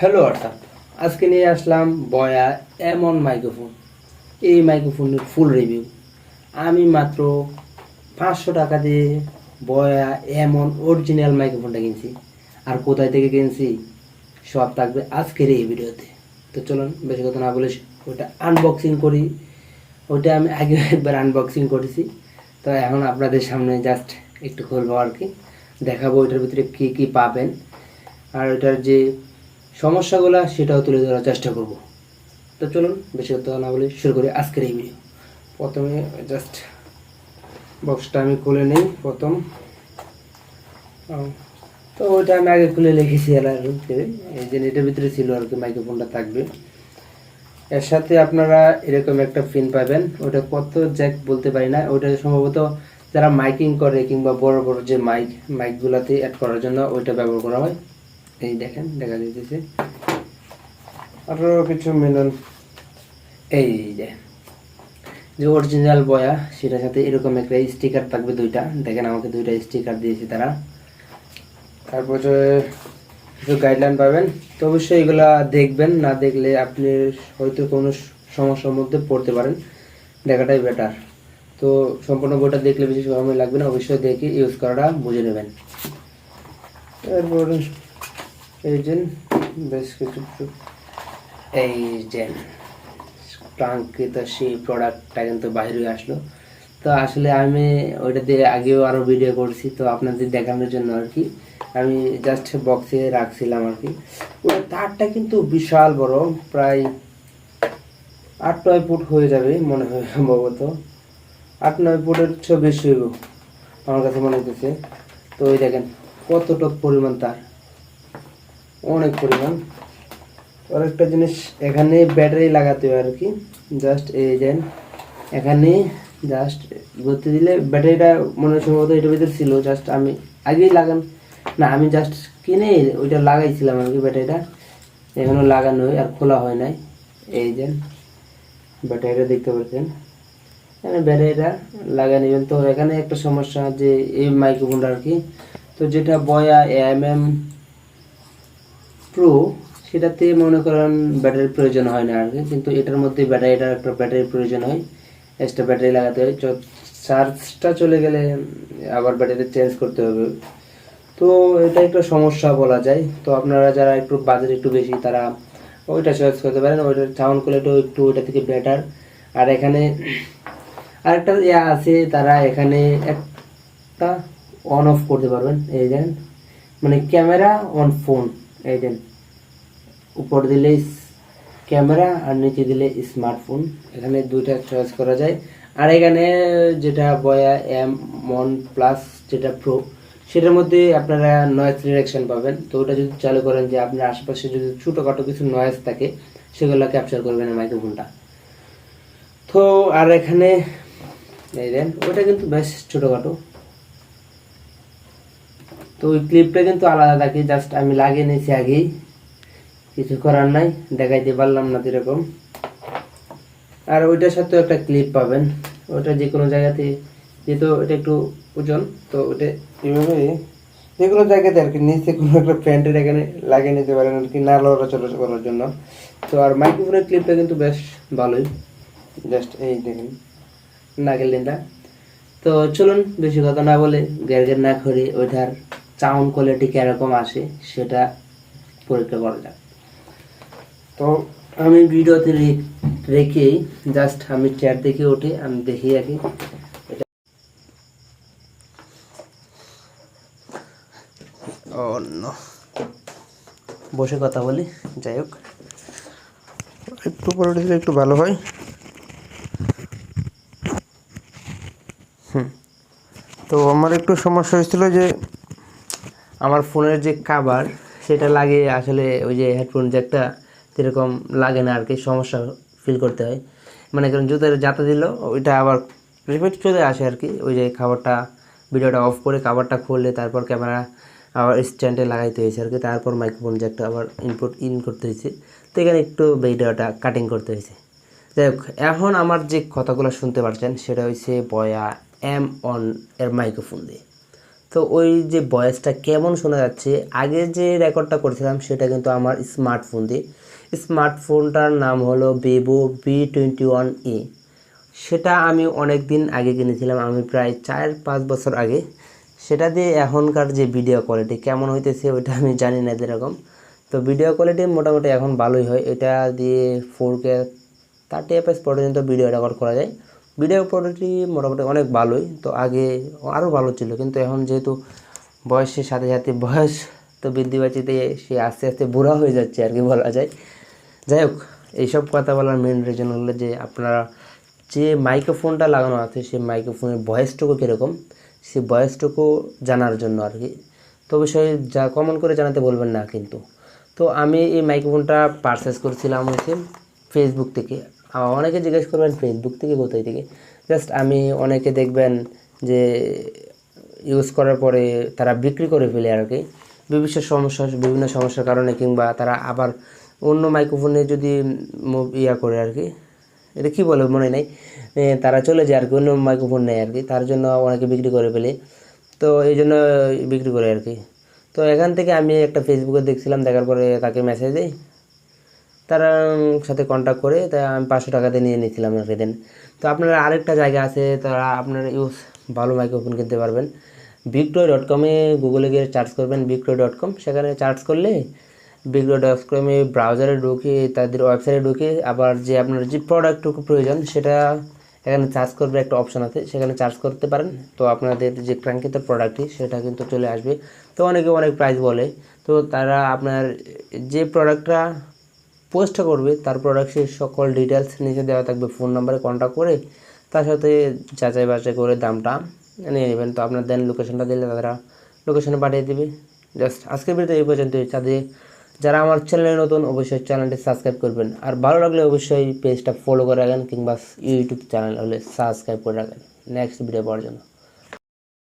Hello অর্থাৎ আজকে নিয়ে আসলাম বয়া এমন মাইক্রোফোন। এই মাইক্রোফোনের ফুল রিভিউ আমি মাত্র 500 টাকা দিয়ে বয়া এমন অরিজিনাল মাইক্রোফোনটা কিনছি। আর কোথায় থেকে কিনছি সব থাকবে আজকের এই ভিডিওতে। তো চলুন বেশি কথা না বলে ওটা আনবক্সিং করি। ওটা আমি আগে একবার আনবক্সিং করেছি, তো এখন আপনাদের সামনে জাস্ট একটু খুলবো আর কি, দেখাবো ওইটার ভিতরে কী কী পাবেন আর ওইটার যে সমস্যাগুলো সেটাও তুলে ধরার চেষ্টা করব। তো চলুন বেশি কথা না বলে শুরু করি আজকের এই ভিডিও। প্রথমে জাস্ট বক্সটা আমি খুলে নিই প্রথম। তো ওইটা আমি আগে খুলে লিখেছি আর এই যে এটার ভিতরে ছিল আর কি মাইক্রোফোনটা থাকবে। এর সাথে আপনারা এরকম একটা পিন পাবেন, ওটা কত জ্যাক বলতে পারি না, ওটা সম্ভবত যারা মাইকিং করে কিংবা বড় বড় যে মাইকগুলোতে অ্যাড করার জন্য ওইটা ব্যবহার করা হয়। এই দেখেন দেখা যাচ্ছে আরো কিছু মিলন। এই যে অরিজিনাল বয়া সেটার সাথে এরকম একটা স্টিকার থাকবে দুইটা, দেখেন আমাকে দুইটা স্টিকার দিয়েছে তারা। তারপর কিছু গাইডলাইন পাবেন, তো অবশ্যই এগুলা দেখবেন, না দেখলে আপনি হয়তো কোনো সমস্যার মধ্যে পড়তে পারেন, দেখাটাই বেটার। তো সম্পূর্ণ বইটা দেখলে বেশি সময় লাগবে না, অবশ্যই দেখে ইউজ করাটা বুঝে নেবেন। তারপর এই যে বেশ কিছু এই যে কাঙ্ক্ষিত সেই প্রোডাক্টটা কিন্তু বাইরে আসলো। তো আসলে আমি ওইটা দিয়ে আগেও আরও ভিডিও করছি, তো আপনাদের দেখানোর জন্য আর কি আমি জাস্ট বক্সে রাখছিলাম আর কি। ওই তারটা কিন্তু বিশাল বড়, প্রায় 8-9 ফুট হয়ে যাবে মনে হয়, সম্ভবত 8-9 ফুটের চেয়ে বেশি হইব আমার কাছে মনে হচ্ছে। তো ওই দেখেন কতটুক পরিমাণ তার, অনেক পরিমাণ। আর একটা জিনিস এখানে ব্যাটারি লাগাতে হয় আর কি, জাস্ট এই যেন এখানে জাস্ট ঘুরতে দিলে ব্যাটারিটা মনে হয় সম্ভবত এটার ভিতরে ছিল, জাস্ট আমি আগেই লাগান না, আমি জাস্ট কিনে ওইটা লাগাইছিলাম আর কি। ব্যাটারিটা এখনো লাগানো হয় আর খোলা হয় নাই। এই যেন ব্যাটারিটা দেখতে পাচ্ছেন, এখানে ব্যাটারিটা লাগিয়ে নেবেন। তো এখানে একটা সমস্যা যে এই মাইক্রোফোনটা আর কি, তো যেটা বয়া এএমএম প্রো সেটাতে মনে করেন ব্যাটারির প্রয়োজন হয় না আর কি, কিন্তু এটার মধ্যে ব্যাটারিটার একটা ব্যাটারির প্রয়োজন হয়, এক্সট্রা ব্যাটারি লাগাতে হয়। চার্জটা চলে গেলে আবার ব্যাটারি চেঞ্জ করতে হবে। তো এটা একটা সমস্যা বলা যায়। তো আপনারা যারা একটু বাজেট একটু বেশি তারা ওইটা চয়েস করতে পারেন, ওইটার সাউন্ড কোয়ালিটিও একটু ওইটা থেকে বেটার। আর এখানে আরেকটা ইয়া আছে, তারা এখানে একটা অন অফ করতে পারবেন। এই দেন মানে ক্যামেরা অন ফোন, এই দেন উপর দিলে ক্যামেরা আর নিচে দিলে স্মার্টফোন, এখানে দুইটা চয়েস করা যায়। আর এখানে যেটা বয়া M1+ যেটা প্রো, সেটার মধ্যে আপনারা নয়েজ রিডাকশন পাবেন। তো ওটা যদি চালু করেন যে আপনার আশেপাশে যদি ছোটোখাটো কিছু নয়েজ থাকে সেগুলো ক্যাপচার করবে না মাইক্রোফোনটা। তো আর এখানে এই দেন ওটা কিন্তু বেশ ছোটোখাটো, তো ওই ক্লিপটা কিন্তু আলাদা থাকে, জাস্ট আমি লাগিয়ে নিয়েছি আগেই, কিছু করার নাই, দেখাইতে পারলাম না এরকম। আর ওইটার সাথেও একটা ক্লিপ পাবেন, ওটা যে কোনো জায়গাতে, যেহেতু এটা একটু ওজন, তো ওটা এইভাবে যে কোনো জায়গাতে আর কি নিচে কোনো একটা প্যান্টের এখানে লাগিয়ে নিতে পারেন আর কি, না লড়াচড়া করার জন্য। তো আর মাইক্রোফোনের ক্লিপটা কিন্তু বেশ ভালোই, জাস্ট এই দেখেন নাগেলিনটা। তো চলুন বেশি কথা না বলে গ্যারগের না করে ওইটার সাউন্ড কোয়ালিটি কীরকম আসে সেটা পরীক্ষা করা যাক। তো আমি ভিডিওতে রেখেই জাস্ট আমি চেয়ার থেকে উঠে আমি দেখি আর কি অন্য বসে কথা বলি। যাই হোক একটু পরে দিলে একটু ভালো হয়। তো আমার একটু সমস্যা হয়েছিল যে আমার ফোনের যে কাভার সেটা লাগিয়ে আসলে ওই যে হেডফোন জ্যাকটা এরকম লাগে না আর কি, সমস্যা ফিল করতে হয়। মানে কারণ জুতার যাতা দিল ওইটা আবার রিপিট চলে আসে আর কি, ওই যে খাবারটা ভিডিওটা অফ করে কাভারটা খুললে তারপর ক্যামেরা আবার স্ট্যান্ডে লাগাইতে হয়েছে আর কি, তারপর মাইক্রোফোন জ্যাকটা আবার ইন করতে হয়েছে। তো এখানে একটু ভিডিওটা কাটিং করতে হয়েছে। যাই হোক এখন আমার যে কথাগুলো শুনতে পাচ্ছেন সেটা হচ্ছে বয়া M1 এর মাইক্রোফোন দিয়ে। তো তো ওই যে ভয়েসটা কেমন শোনা যাচ্ছে, আগে যে রেকর্ডটা করছিলাম সেটা কিন্তু আমার স্মার্টফোন দিয়ে। স্মার্টফোনটার নাম হলো ভিভো V21e। সেটা আমি অনেক দিন আগে কিনেছিলাম, আমি প্রায় 4-5 বছর আগে। সেটা দিয়ে এখনকার যে ভিডিও কোয়ালিটি কেমন হইতেছে ওইটা আমি জানি না যেরকম। তো ভিডিও কোয়ালিটি মোটামুটি এখন ভালোই হয়, এটা দিয়ে 4K 30 fps পর্যন্ত ভিডিও রেকর্ড করা যায়। ভিডিও কোয়ালিটি মোটামুটি অনেক ভালোই। তো আগে আরও ভালো ছিল, কিন্তু এখন যেহেতু বয়সের সাথে সাথে বয়স তো বৃদ্ধি পাচ্ছে, সে আস্তে আস্তে বুড়া হয়ে যাচ্ছে আর কি বলা যায়। যাই হোক, এইসব কথা বলার মেন রিজন হলো যে আপনারা যে মাইক্রোফোনটা লাগানো আছে সেই মাইক্রোফোনের ভয়েসটুকু কীরকম, সেই ভয়েসটুকু জানার জন্য আর কি। তো অবশ্যই যা কমেন্ট করে জানাতে বলবেন না কিন্তু। তো আমি এই মাইক্রোফোনটা পারচেস করছিলাম হচ্ছে ফেসবুক থেকে। অনেকে জিজ্ঞেস করবেন ফেসবুক থেকে কোথায় থেকে। জাস্ট আমি অনেকে দেখবেন যে ইউজ করার পরে তারা বিক্রি করে ফেলে আর কি, বিভিন্ন সমস্যার কারণে, কিংবা তারা আবার অন্য মাইক্রোফোনে যদি করে আর কি, এটা কী বলে মনে নেই, তারা চলে যায় আর কি, অন্য মাইক্রোফোন নেয় আর কি, তার জন্য অনেকে বিক্রি করে ফেলে। তো এই জন্য বিক্রি করে আর কি। তো এখান থেকে আমি একটা ফেসবুকে দেখছিলাম, দেখার পরে তাকে মেসেজ দিই, তারা সাথে কন্ট্যাক্ট করে তাই আমি 500 টাকাতে নিয়ে নিয়েছিলাম আর কি দেন। তো আপনারা আরেকটা জায়গা আছে, তারা আপনারা ভালো মাইক্রোফোন কিনতে পারবেন। victoy.com-এ গুগলে গিয়ে সার্চ করবেন victoy.com, সেখানে সার্চ করলে victoy.com-এ ব্রাউজারে ঢুকে তাদের ওয়েবসাইটে ঢুকে আবার যে আপনার যে প্রোডাক্টটুকু প্রয়োজন সেটা এখানে সার্চ করবে, একটা অপশান আছে সেখানে সার্চ করতে পারেন। তো আপনাদের যে কাঙ্ক্ষিত প্রোডাক্টটি সেটা কিন্তু চলে আসবে। তো অনেকে অনেক প্রাইস বলে, তো তারা আপনার যে প্রোডাক্টটা পোস্ট করবে তার প্রোডাক্টের সকল ডিটেলস নিচে দেওয়া থাকবে, ফোন নাম্বারে কন্ট্যাক্ট করে তার সাথে যাচাই বাছাই করে দামটা নিয়ে নেবেন। তো আপনার দেন লোকেশনটা দিলে তারা লোকেশনে পাঠিয়ে দেবে। জাস্ট আজকের ভিডিও এই পর্যন্তই। যারা আমার চ্যানেলে নতুন অবশ্যই চ্যানেলটি সাবস্ক্রাইব করবেন, আর ভালো লাগলে অবশ্যই পেজটা ফলো করে রাখেন, কিংবা ইউটিউব চ্যানেল হলে সাবস্ক্রাইব করে রাখেন নেক্সট ভিডিও পাওয়ার জন্য।